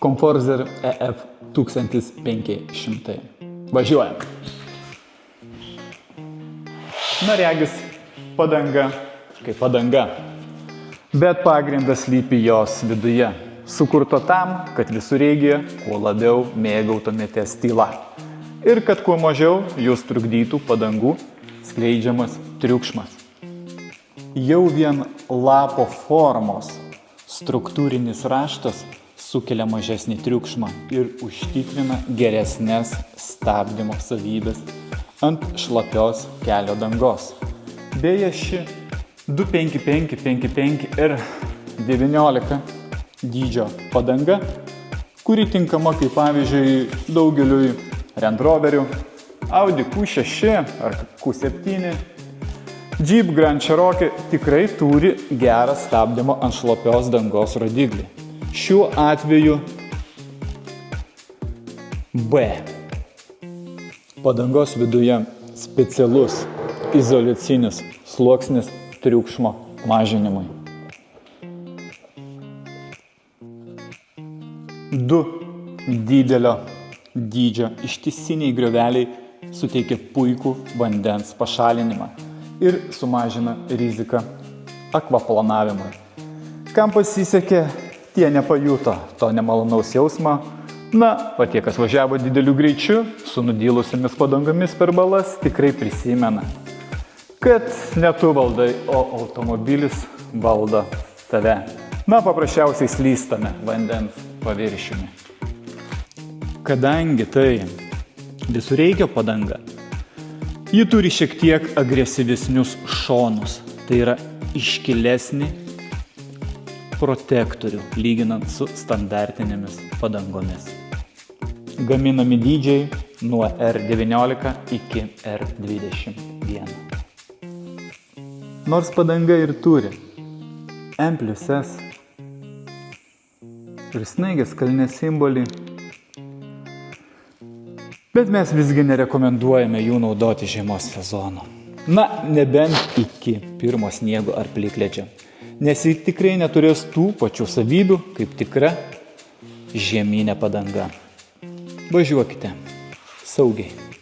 Comforzer EF 1500. Važiuojam. Na regis, padanga kaip padanga, bet pagrindas slypi jos viduje, sukurto tam, kad visureigyje kuo labiau mėgautumėtės tyla ir kad kuo mažiau jūs trukdytų padangų skleidžiamas triukšmas. Jau vien lapo formos struktūrinis raštas sukelia mažesnį triukšmą ir užtikrina geresnės stabdymo savybės ant šlapios kelio dangos. Beje, ši 25555 ir 19 dydžio padanga, kuri tinkama kaip pavyzdžiui daugeliui Land Roverių, Audi Q6 ar Q7, Jeep Grand Cherokee tikrai turi gerą stabdymo ant šlapios dangos rodiklį. Šiuo atveju B. Padangos viduje specialus izoliacinis sluoksnis triukšmo mažinimui. 2 didelio dydžio ištisiniai grioveliai suteikia puikų vandens pašalinimą ir sumažina riziką akvaplanavimui. Kam pasisekė, tie nepajuto to nemalonaus jausmo. Na, o tie, kas važiavo dideliu greičiu, su nudylusiamis padangomis per balas, tikrai prisimena, kad ne tu valdai, o automobilis valdo tave. Na, paprasčiausiai slystame vandens paviršiumi. Kadangi tai visureigio padanga, ji turi šiek tiek agresyvesnius šonus, tai yra iškilesnį protektorių, lyginant su standartinėmis padangomis. Gaminami dydžiai nuo R19 iki R21. Nors padanga ir turi M+S ir snaigės kalnės simbolį, bet mes visgi nerekomenduojame jų naudoti žiemos sezonu. Na, nebent iki pirmo sniego ar plikledžio, nes ji tikrai neturės tų pačių savybių kaip tikra žieminė padanga. Važiuokite saugiai.